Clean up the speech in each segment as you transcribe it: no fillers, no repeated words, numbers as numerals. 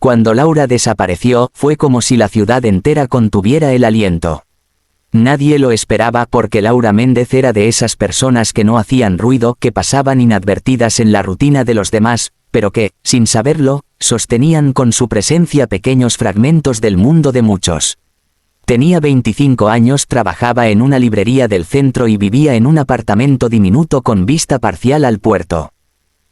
Cuando Laura desapareció, fue como si la ciudad entera contuviera el aliento. Nadie lo esperaba porque Laura Méndez era de esas personas que no hacían ruido, que pasaban inadvertidas en la rutina de los demás, pero que, sin saberlo, sostenían con su presencia pequeños fragmentos del mundo de muchos. Tenía 25 años, trabajaba en una librería del centro y vivía en un apartamento diminuto con vista parcial al puerto.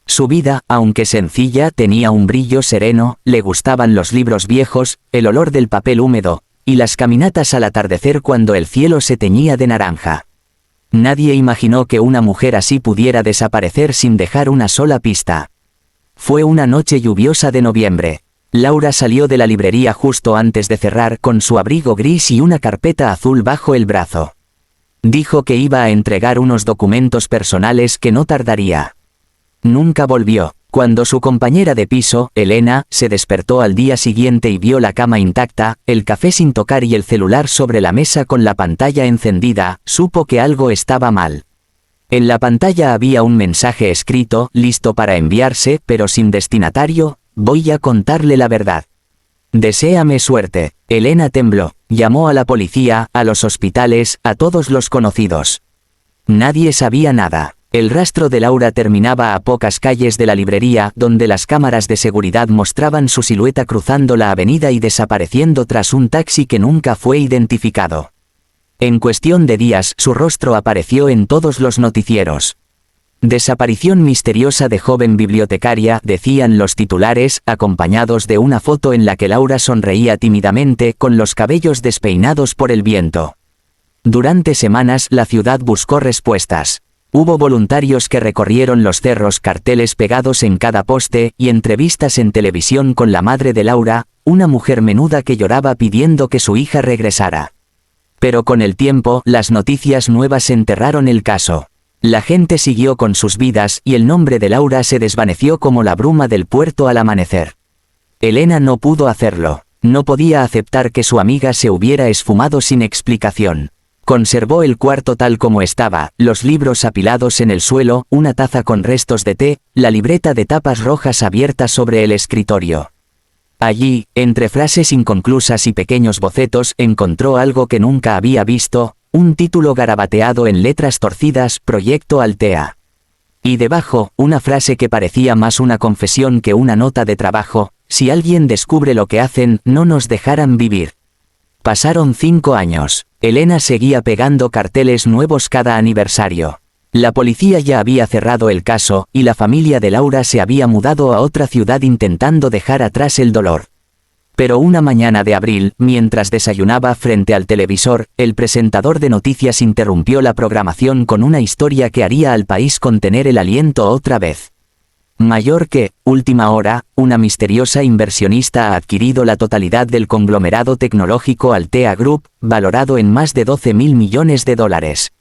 Su vida, aunque sencilla, tenía un brillo sereno, le gustaban los libros viejos, el olor del papel húmedo, y las caminatas al atardecer cuando el cielo se teñía de naranja. Nadie imaginó que una mujer así pudiera desaparecer sin dejar una sola pista. Fue una noche lluviosa de noviembre. Laura salió de la librería justo antes de cerrar con su abrigo gris y una carpeta azul bajo el brazo. Dijo que iba a entregar unos documentos personales que no tardaría. Nunca volvió. Cuando su compañera de piso, Elena, se despertó al día siguiente y vio la cama intacta, el café sin tocar y el celular sobre la mesa con la pantalla encendida, supo que algo estaba mal. En la pantalla había un mensaje escrito, listo para enviarse, pero sin destinatario: voy a contarle la verdad. Deséame suerte. Elena tembló. Llamó a la policía, a los hospitales, a todos los conocidos. Nadie sabía nada. El rastro de Laura terminaba a pocas calles de la librería, donde las cámaras de seguridad mostraban su silueta cruzando la avenida y desapareciendo tras un taxi que nunca fue identificado. En cuestión de días, su rostro apareció en todos los noticieros. Desaparición misteriosa de joven bibliotecaria, decían los titulares, acompañados de una foto en la que Laura sonreía tímidamente, con los cabellos despeinados por el viento. Durante semanas la ciudad buscó respuestas. Hubo voluntarios que recorrieron los cerros, carteles pegados en cada poste, y entrevistas en televisión con la madre de Laura, una mujer menuda que lloraba pidiendo que su hija regresara. Pero con el tiempo, las noticias nuevas enterraron el caso. La gente siguió con sus vidas y el nombre de Laura se desvaneció como la bruma del puerto al amanecer. Elena no pudo hacerlo. No podía aceptar que su amiga se hubiera esfumado sin explicación. Conservó el cuarto tal como estaba, los libros apilados en el suelo, una taza con restos de té, la libreta de tapas rojas abierta sobre el escritorio. Allí, entre frases inconclusas y pequeños bocetos, encontró algo que nunca había visto, un título garabateado en letras torcidas: Proyecto Altea. Y debajo, una frase que parecía más una confesión que una nota de trabajo: si alguien descubre lo que hacen, no nos dejarán vivir. Pasaron 5 años. Elena seguía pegando carteles nuevos cada aniversario. La policía ya había cerrado el caso, y la familia de Laura se había mudado a otra ciudad intentando dejar atrás el dolor. Pero una mañana de abril, mientras desayunaba frente al televisor, el presentador de noticias interrumpió la programación con una historia que haría al país contener el aliento otra vez. Mayor que, última hora, una misteriosa inversionista ha adquirido la totalidad del conglomerado tecnológico Altea Group, valorado en más de 12.000 millones de dólares.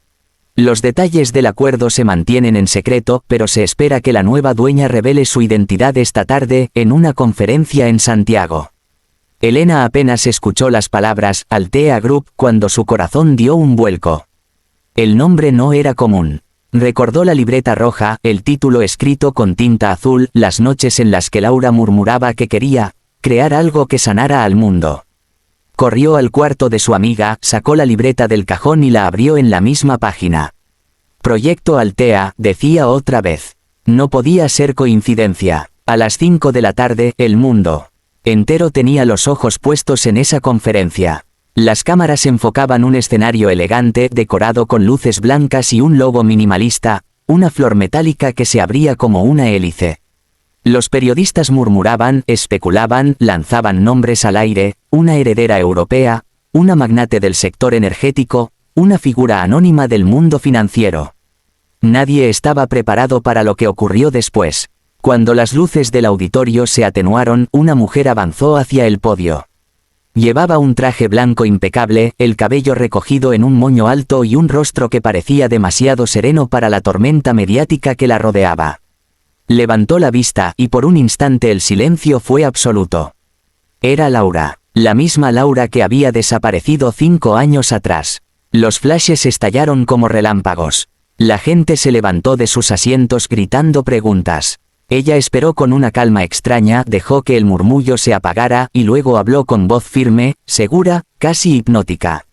Los detalles del acuerdo se mantienen en secreto, pero se espera que la nueva dueña revele su identidad esta tarde, en una conferencia en Santiago. Elena apenas escuchó las palabras Altea Group cuando su corazón dio un vuelco. El nombre no era común. Recordó la libreta roja, el título escrito con tinta azul, las noches en las que Laura murmuraba que quería crear algo que sanara al mundo. Corrió al cuarto de su amiga, sacó la libreta del cajón y la abrió en la misma página. Proyecto Altea, decía otra vez. No podía ser coincidencia. A las 5 de la tarde, el mundo entero tenía los ojos puestos en esa conferencia. Las cámaras enfocaban un escenario elegante, decorado con luces blancas y un logo minimalista, una flor metálica que se abría como una hélice. Los periodistas murmuraban, especulaban, lanzaban nombres al aire: una heredera europea, una magnate del sector energético, una figura anónima del mundo financiero. Nadie estaba preparado para lo que ocurrió después. Cuando las luces del auditorio se atenuaron, una mujer avanzó hacia el podio. Llevaba un traje blanco impecable, el cabello recogido en un moño alto y un rostro que parecía demasiado sereno para la tormenta mediática que la rodeaba. Levantó la vista y por un instante el silencio fue absoluto. Era Laura, la misma Laura que había desaparecido 5 años atrás. Los flashes estallaron como relámpagos. La gente se levantó de sus asientos gritando preguntas. Ella esperó con una calma extraña, dejó que el murmullo se apagara y luego habló con voz firme, segura, casi hipnótica.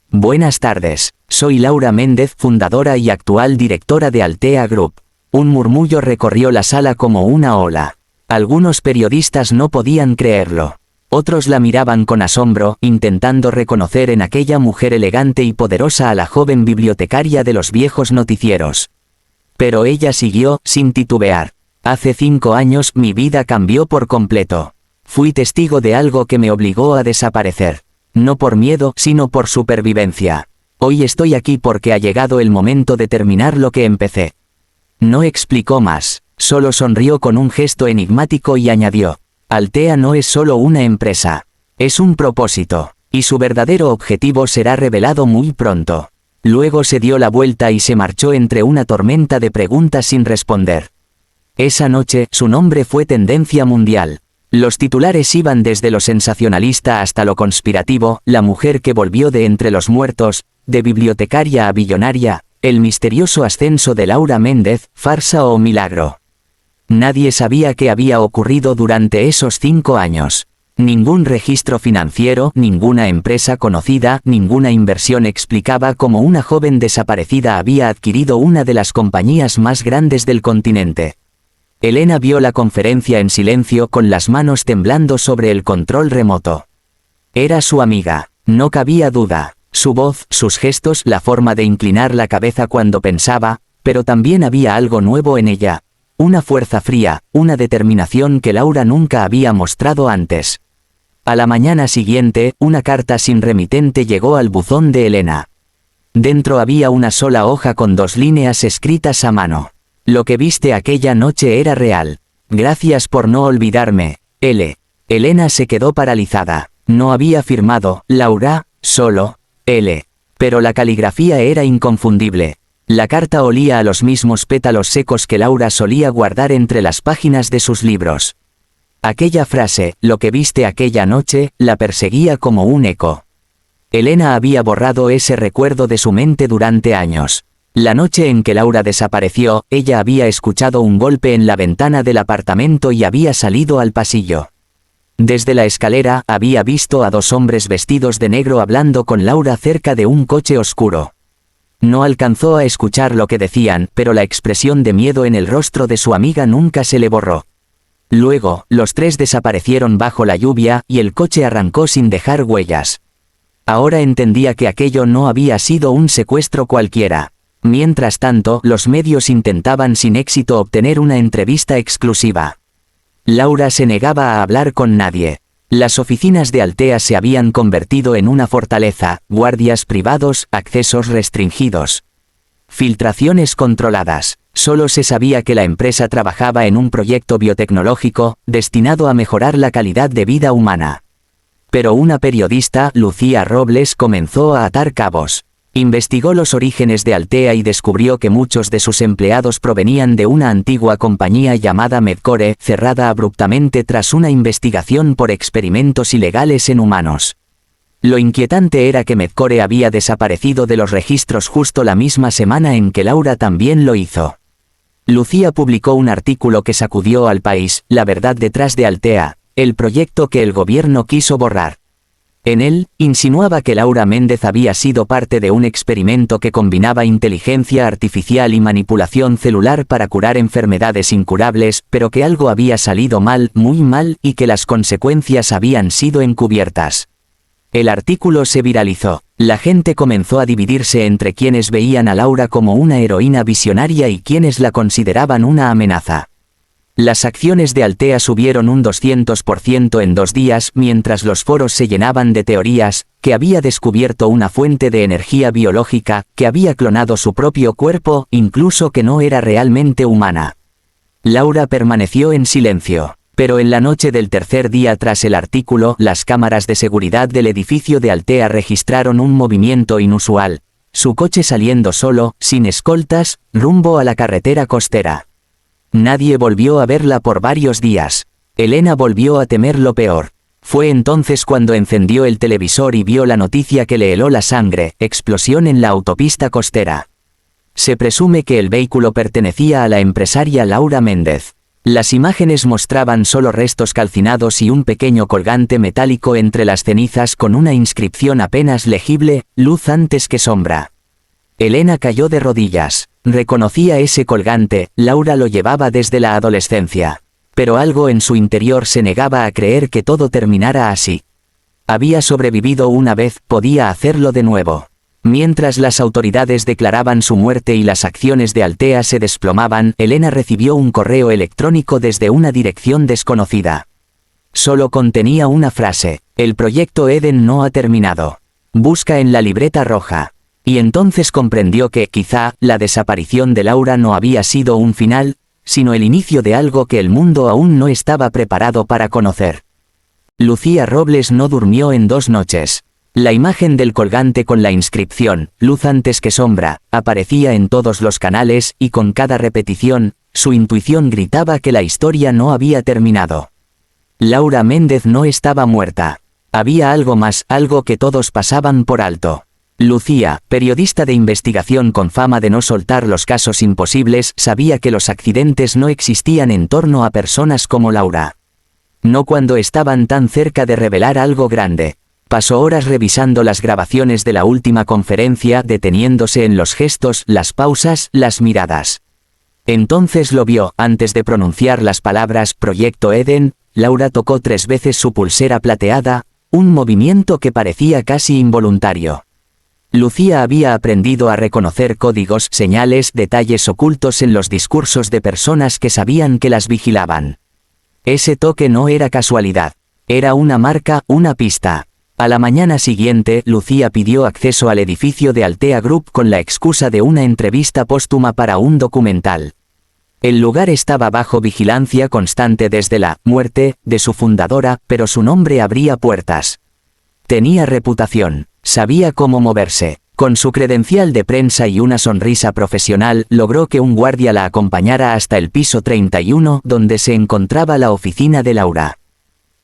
Buenas tardes, soy Laura Méndez, fundadora y actual directora de Altea Group. Un murmullo recorrió la sala como una ola. Algunos periodistas no podían creerlo. Otros la miraban con asombro, intentando reconocer en aquella mujer elegante y poderosa a la joven bibliotecaria de los viejos noticieros. Pero ella siguió, sin titubear. Hace 5 años mi vida cambió por completo. Fui testigo de algo que me obligó a desaparecer. No por miedo, sino por supervivencia. Hoy estoy aquí porque ha llegado el momento de terminar lo que empecé. No explicó más, solo sonrió con un gesto enigmático y añadió: Altea no es solo una empresa, es un propósito, y su verdadero objetivo será revelado muy pronto. Luego se dio la vuelta y se marchó entre una tormenta de preguntas sin responder. Esa noche, su nombre fue tendencia mundial. Los titulares iban desde lo sensacionalista hasta lo conspirativo: la mujer que volvió de entre los muertos, de bibliotecaria a billonaria, el misterioso ascenso de Laura Méndez, farsa o milagro. Nadie sabía qué había ocurrido durante esos 5 años. Ningún registro financiero, ninguna empresa conocida, ninguna inversión explicaba cómo una joven desaparecida había adquirido una de las compañías más grandes del continente. Elena vio la conferencia en silencio, con las manos temblando sobre el control remoto. Era su amiga, no cabía duda. Su voz, sus gestos, la forma de inclinar la cabeza cuando pensaba, pero también había algo nuevo en ella. Una fuerza fría, una determinación que Laura nunca había mostrado antes. A la mañana siguiente, una carta sin remitente llegó al buzón de Elena. Dentro había una sola hoja con 2 líneas escritas a mano. Lo que viste aquella noche era real. Gracias por no olvidarme, L. Elena se quedó paralizada. No había firmado Laura, solo L. Pero la caligrafía era inconfundible. La carta olía a los mismos pétalos secos que Laura solía guardar entre las páginas de sus libros. Aquella frase, lo que viste aquella noche, la perseguía como un eco. Elena había borrado ese recuerdo de su mente durante años. La noche en que Laura desapareció, ella había escuchado un golpe en la ventana del apartamento y había salido al pasillo. Desde la escalera, había visto a 2 hombres vestidos de negro hablando con Laura cerca de un coche oscuro. No alcanzó a escuchar lo que decían, pero la expresión de miedo en el rostro de su amiga nunca se le borró. Luego, los 3 desaparecieron bajo la lluvia, y el coche arrancó sin dejar huellas. Ahora entendía que aquello no había sido un secuestro cualquiera. Mientras tanto, los medios intentaban sin éxito obtener una entrevista exclusiva. Laura se negaba a hablar con nadie. Las oficinas de Altea se habían convertido en una fortaleza: guardias privados, accesos restringidos, filtraciones controladas. Solo se sabía que la empresa trabajaba en un proyecto biotecnológico, destinado a mejorar la calidad de vida humana. Pero una periodista, Lucía Robles, comenzó a atar cabos. Investigó los orígenes de Altea y descubrió que muchos de sus empleados provenían de una antigua compañía llamada Medcore, cerrada abruptamente tras una investigación por experimentos ilegales en humanos. Lo inquietante era que Medcore había desaparecido de los registros justo la misma semana en que Laura también lo hizo. Lucía publicó un artículo que sacudió al país: La verdad detrás de Altea, el proyecto que el gobierno quiso borrar. En él, insinuaba que Laura Méndez había sido parte de un experimento que combinaba inteligencia artificial y manipulación celular para curar enfermedades incurables, pero que algo había salido mal, muy mal, y que las consecuencias habían sido encubiertas. El artículo se viralizó. La gente comenzó a dividirse entre quienes veían a Laura como una heroína visionaria y quienes la consideraban una amenaza. Las acciones de Altea subieron un 200% en 2 días, mientras los foros se llenaban de teorías: que había descubierto una fuente de energía biológica, que había clonado su propio cuerpo, incluso que no era realmente humana. Laura permaneció en silencio. Pero en la noche del 3er día tras el artículo, las cámaras de seguridad del edificio de Altea registraron un movimiento inusual: su coche saliendo solo, sin escoltas, rumbo a la carretera costera. Nadie volvió a verla por varios días. Elena volvió a temer lo peor. Fue entonces cuando encendió el televisor y vio la noticia que le heló la sangre: explosión en la autopista costera. Se presume que el vehículo pertenecía a la empresaria Laura Méndez. Las imágenes mostraban solo restos calcinados y un pequeño colgante metálico entre las cenizas con una inscripción apenas legible, luz antes que sombra. Elena cayó de rodillas. Reconocía ese colgante, Laura lo llevaba desde la adolescencia. Pero algo en su interior se negaba a creer que todo terminara así. Había sobrevivido una vez, podía hacerlo de nuevo. Mientras las autoridades declaraban su muerte y las acciones de Altea se desplomaban, Elena recibió un correo electrónico desde una dirección desconocida. Solo contenía una frase: el proyecto Eden no ha terminado. Busca en la libreta roja. Y entonces comprendió que, quizá, la desaparición de Laura no había sido un final, sino el inicio de algo que el mundo aún no estaba preparado para conocer. Lucía Robles no durmió en 2 noches. La imagen del colgante con la inscripción, luz antes que sombra, aparecía en todos los canales y con cada repetición, su intuición gritaba que la historia no había terminado. Laura Méndez no estaba muerta. Había algo más, algo que todos pasaban por alto. Lucía, periodista de investigación con fama de no soltar los casos imposibles, sabía que los accidentes no existían en torno a personas como Laura. No cuando estaban tan cerca de revelar algo grande. Pasó horas revisando las grabaciones de la última conferencia, deteniéndose en los gestos, las pausas, las miradas. Entonces lo vio. Antes de pronunciar las palabras Proyecto Eden, Laura tocó 3 veces su pulsera plateada, un movimiento que parecía casi involuntario. Lucía había aprendido a reconocer códigos, señales, detalles ocultos en los discursos de personas que sabían que las vigilaban. Ese toque no era casualidad. Era una marca, una pista. A la mañana siguiente, Lucía pidió acceso al edificio de Altea Group con la excusa de una entrevista póstuma para un documental. El lugar estaba bajo vigilancia constante desde la muerte de su fundadora, pero su nombre abría puertas. Tenía reputación, sabía cómo moverse. Con su credencial de prensa y una sonrisa profesional, logró que un guardia la acompañara hasta el piso 31, donde se encontraba la oficina de Laura.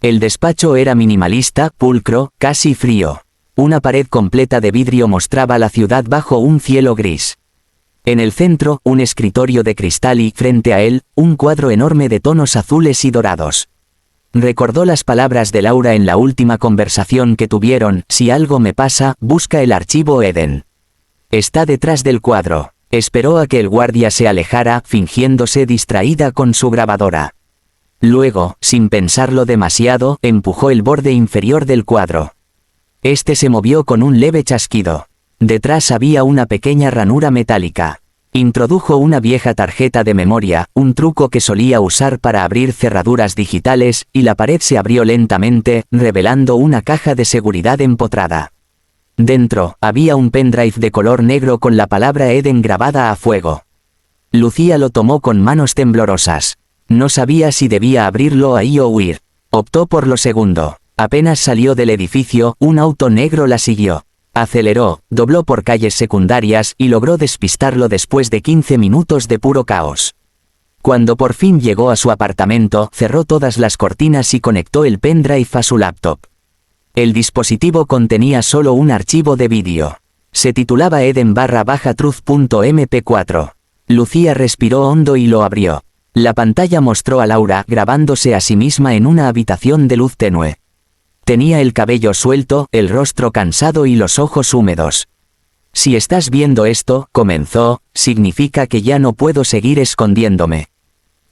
El despacho era minimalista, pulcro, casi frío. Una pared completa de vidrio mostraba la ciudad bajo un cielo gris. En el centro, un escritorio de cristal y, frente a él, un cuadro enorme de tonos azules y dorados. Recordó las palabras de Laura en la última conversación que tuvieron: si algo me pasa, busca el archivo Eden. Está detrás del cuadro. Esperó a que el guardia se alejara, fingiéndose distraída con su grabadora. Luego, sin pensarlo demasiado, empujó el borde inferior del cuadro. Este se movió con un leve chasquido. Detrás había una pequeña ranura metálica. Introdujo una vieja tarjeta de memoria, un truco que solía usar para abrir cerraduras digitales, y la pared se abrió lentamente, revelando una caja de seguridad empotrada. Dentro, había un pendrive de color negro con la palabra Eden grabada a fuego. Lucía lo tomó con manos temblorosas. No sabía si debía abrirlo ahí o huir. Optó por lo segundo. Apenas salió del edificio, un auto negro la siguió. Aceleró, dobló por calles secundarias y logró despistarlo después de 15 minutos de puro caos. Cuando por fin llegó a su apartamento, cerró todas las cortinas y conectó el pendrive a su laptop. El dispositivo contenía solo un archivo de vídeo. Se titulaba Eden_truth.mp4. Lucía respiró hondo y lo abrió. La pantalla mostró a Laura grabándose a sí misma en una habitación de luz tenue. Tenía el cabello suelto, el rostro cansado y los ojos húmedos. Si estás viendo esto, comenzó, significa que ya no puedo seguir escondiéndome.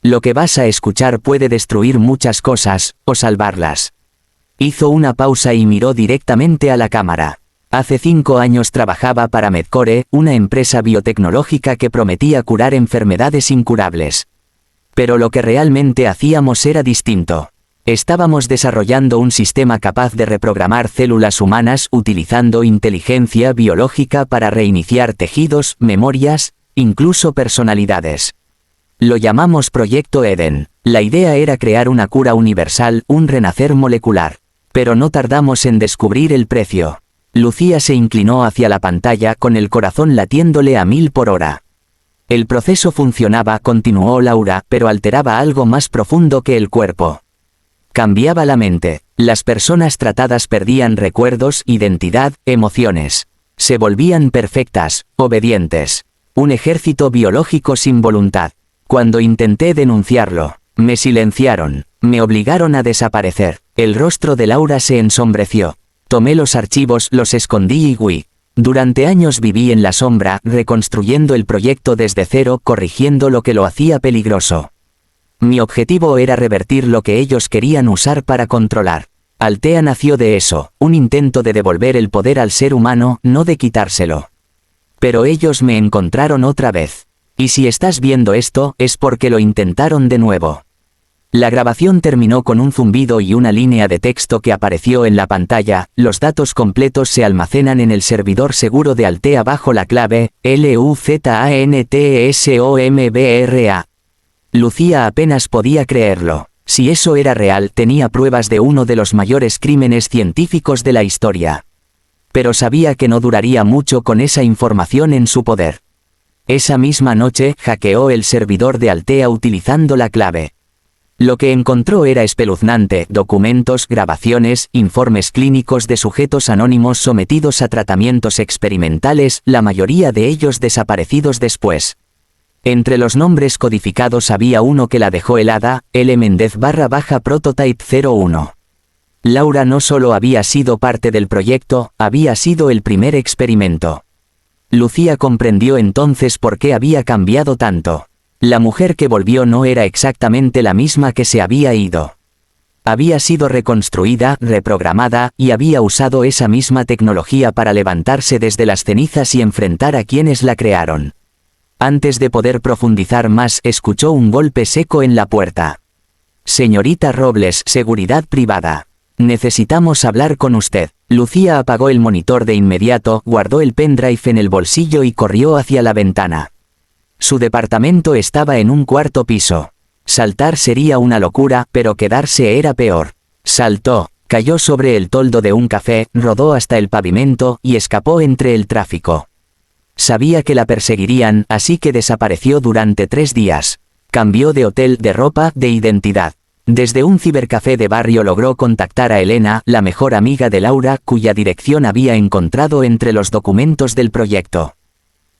Lo que vas a escuchar puede destruir muchas cosas, o salvarlas. Hizo una pausa y miró directamente a la cámara. Hace 5 años trabajaba para Medcore, una empresa biotecnológica que prometía curar enfermedades incurables. Pero lo que realmente hacíamos era distinto. Estábamos desarrollando un sistema capaz de reprogramar células humanas utilizando inteligencia biológica para reiniciar tejidos, memorias, incluso personalidades. Lo llamamos Proyecto Eden. La idea era crear una cura universal, un renacer molecular. Pero no tardamos en descubrir el precio. Lucía se inclinó hacia la pantalla con el corazón latiéndole a 1000 por hora. El proceso funcionaba, continuó Laura, pero alteraba algo más profundo que el cuerpo. Cambiaba la mente. Las personas tratadas perdían recuerdos, identidad, emociones. Se volvían perfectas, obedientes. Un ejército biológico sin voluntad. Cuando intenté denunciarlo, Me silenciaron. Me obligaron a desaparecer. El rostro de Laura se ensombreció. Tomé los archivos, los escondí y huí. Durante años viví en la sombra, reconstruyendo el proyecto desde cero, corrigiendo lo que lo hacía peligroso. Mi objetivo era revertir lo que ellos querían usar para controlar. Altea nació de eso, un intento de devolver el poder al ser humano, no de quitárselo. Pero ellos me encontraron otra vez. Y si estás viendo esto, es porque lo intentaron de nuevo. La grabación terminó con un zumbido y una línea de texto que apareció en la pantalla. Los datos completos se almacenan en el servidor seguro de Altea bajo la clave LUZANTESOMBRA. Lucía apenas podía creerlo. Si eso era real, tenía pruebas de uno de los mayores crímenes científicos de la historia. Pero sabía que no duraría mucho con esa información en su poder. Esa misma noche, hackeó el servidor de Altea utilizando la clave. Lo que encontró era espeluznante: documentos, grabaciones, informes clínicos de sujetos anónimos sometidos a tratamientos experimentales, la mayoría de ellos desaparecidos después. Entre los nombres codificados había uno que la dejó helada: L. Méndez _Prototype 01. Laura no solo había sido parte del proyecto, había sido el primer experimento. Lucía comprendió entonces por qué había cambiado tanto. La mujer que volvió no era exactamente la misma que se había ido. Había sido reconstruida, reprogramada, y había usado esa misma tecnología para levantarse desde las cenizas y enfrentar a quienes la crearon. Antes de poder profundizar más, escuchó un golpe seco en la puerta. Señorita Robles, seguridad privada. Necesitamos hablar con usted. Lucía apagó el monitor de inmediato, guardó el pendrive en el bolsillo y corrió hacia la ventana. Su departamento estaba en un cuarto piso. Saltar sería una locura, pero quedarse era peor. Saltó, cayó sobre el toldo de un café, rodó hasta el pavimento y escapó entre el tráfico. Sabía que la perseguirían, así que desapareció durante 3 días. Cambió de hotel, de ropa, de identidad. Desde un cibercafé de barrio logró contactar a Elena, la mejor amiga de Laura, cuya dirección había encontrado entre los documentos del proyecto.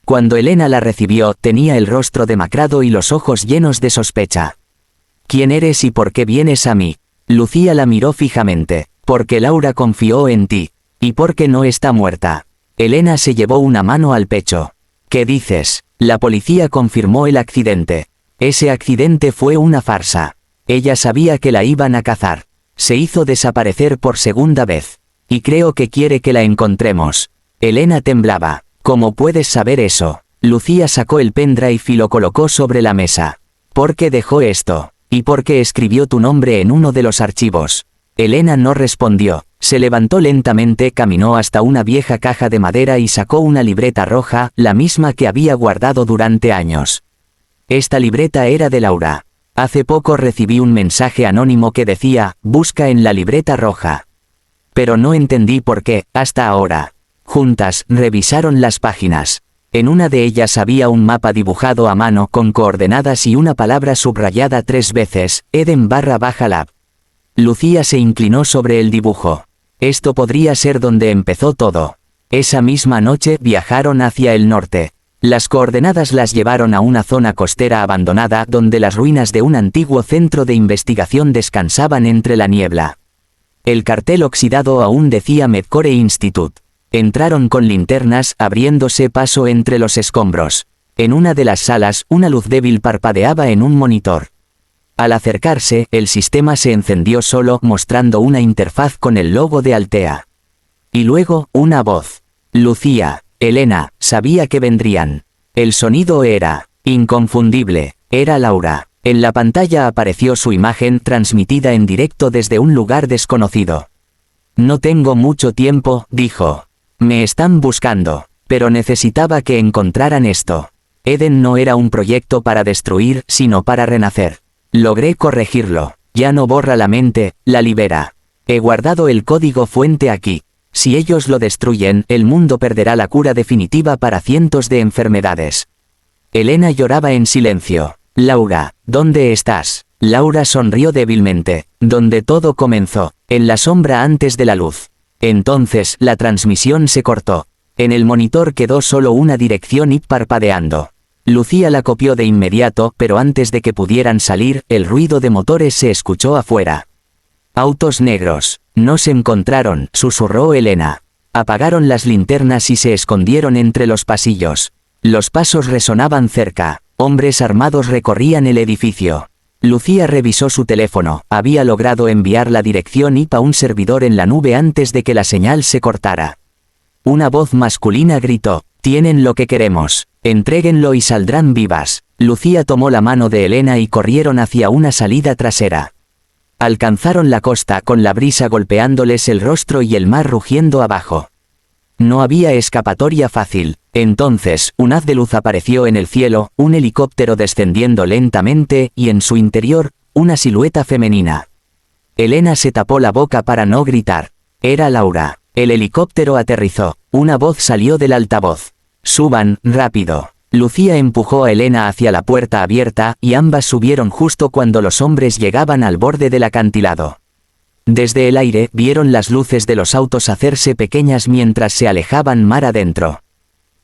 Cuando Elena la recibió, tenía el rostro demacrado y los ojos llenos de sospecha. ¿Quién eres y por qué vienes a mí? Lucía la miró fijamente. Porque Laura confió en ti. Y porque no está muerta. Elena se llevó una mano al pecho. ¿Qué dices? La policía confirmó el accidente. Ese accidente fue una farsa. Ella sabía que la iban a cazar. Se hizo desaparecer por segunda vez. Y creo que quiere que la encontremos. Elena temblaba. ¿Cómo puedes saber eso? Lucía sacó el pendrive y lo colocó sobre la mesa. ¿Por qué dejó esto? ¿Y por qué escribió tu nombre en uno de los archivos? Elena no respondió. Se levantó lentamente, caminó hasta una vieja caja de madera y sacó una libreta roja, la misma que había guardado durante años. Esta libreta era de Laura. Hace poco recibí un mensaje anónimo que decía: busca en la libreta roja. Pero no entendí por qué, hasta ahora. Juntas, revisaron las páginas. En una de ellas había un mapa dibujado a mano con coordenadas y una palabra subrayada 3 veces: Eden_Lab. Lucía se inclinó sobre el dibujo. Esto podría ser donde empezó todo. Esa misma noche viajaron hacia el norte. Las coordenadas las llevaron a una zona costera abandonada donde las ruinas de un antiguo centro de investigación descansaban entre la niebla. El cartel oxidado aún decía Medcore Institute. Entraron con linternas, abriéndose paso entre los escombros. En una de las salas, una luz débil parpadeaba en un monitor. Al acercarse, el sistema se encendió solo, mostrando una interfaz con el logo de Altea. Y luego, una voz. Lucía, Elena, sabía que vendrían. El sonido era inconfundible, era Laura. En la pantalla apareció su imagen transmitida en directo desde un lugar desconocido. No tengo mucho tiempo, dijo. Me están buscando, pero necesitaba que encontraran esto. Eden no era un proyecto para destruir, sino para renacer. Logré corregirlo. Ya no borra la mente, la libera. He guardado el código fuente aquí. Si ellos lo destruyen, el mundo perderá la cura definitiva para cientos de enfermedades. Elena lloraba en silencio. Laura, ¿dónde estás? Laura sonrió débilmente. Donde todo comenzó, en la sombra antes de la luz. Entonces, la transmisión se cortó. En el monitor quedó solo una dirección y parpadeando. Lucía la copió de inmediato, pero antes de que pudieran salir, el ruido de motores se escuchó afuera. Autos negros. No se encontraron, susurró Elena. Apagaron las linternas y se escondieron entre los pasillos. Los pasos resonaban cerca. Hombres armados recorrían el edificio. Lucía revisó su teléfono. Había logrado enviar la dirección IP a un servidor en la nube antes de que la señal se cortara. Una voz masculina gritó: «Tienen lo que queremos. Entréguenlo y saldrán vivas». Lucía tomó la mano de Elena y corrieron hacia una salida trasera. Alcanzaron la costa con la brisa golpeándoles el rostro y el mar rugiendo abajo. No había escapatoria fácil. Entonces, un haz de luz apareció en el cielo, un helicóptero descendiendo lentamente, y en su interior, una silueta femenina. Elena se tapó la boca para no gritar. Era Laura. El helicóptero aterrizó. Una voz salió del altavoz. «Suban, rápido». Lucía empujó a Elena hacia la puerta abierta, y ambas subieron justo cuando los hombres llegaban al borde del acantilado. Desde el aire, vieron las luces de los autos hacerse pequeñas mientras se alejaban mar adentro.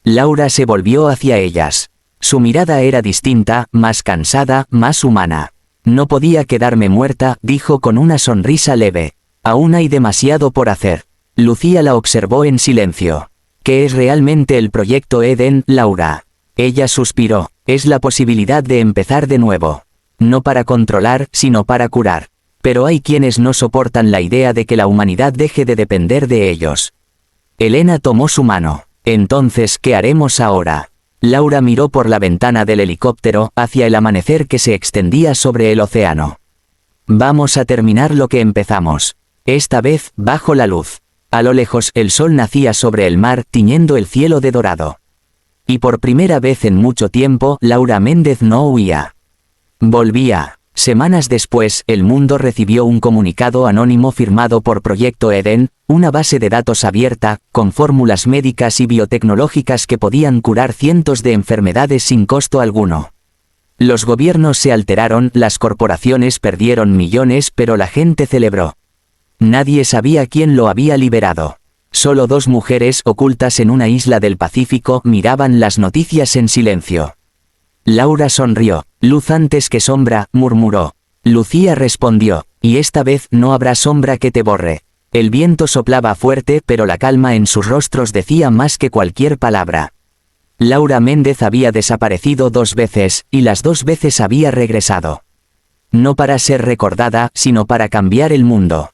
Laura se volvió hacia ellas. Su mirada era distinta, más cansada, más humana. «No podía quedarme muerta», dijo con una sonrisa leve. «Aún hay demasiado por hacer». Lucía la observó en silencio. «¿Qué es realmente el proyecto Eden, Laura?». Ella suspiró. «Es la posibilidad de empezar de nuevo. No para controlar, sino para curar. Pero hay quienes no soportan la idea de que la humanidad deje de depender de ellos». Elena tomó su mano. «Entonces, ¿qué haremos ahora?». Laura miró por la ventana del helicóptero, hacia el amanecer que se extendía sobre el océano. «Vamos a terminar lo que empezamos. Esta vez, bajo la luz». A lo lejos, el sol nacía sobre el mar, tiñendo el cielo de dorado. Y por primera vez en mucho tiempo, Laura Méndez no huía. Volvía. Semanas después, El Mundo recibió un comunicado anónimo firmado por Proyecto Eden, una base de datos abierta, con fórmulas médicas y biotecnológicas que podían curar cientos de enfermedades sin costo alguno. Los gobiernos se alteraron, las corporaciones perdieron millones, pero la gente celebró. Nadie sabía quién lo había liberado. Solo dos mujeres ocultas en una isla del Pacífico miraban las noticias en silencio. Laura sonrió. «Luz antes que sombra», murmuró. Lucía respondió: «Y esta vez no habrá sombra que te borre». El viento soplaba fuerte, pero la calma en sus rostros decía más que cualquier palabra. Laura Méndez había desaparecido 2 veces, y las 2 veces había regresado. No para ser recordada, sino para cambiar el mundo.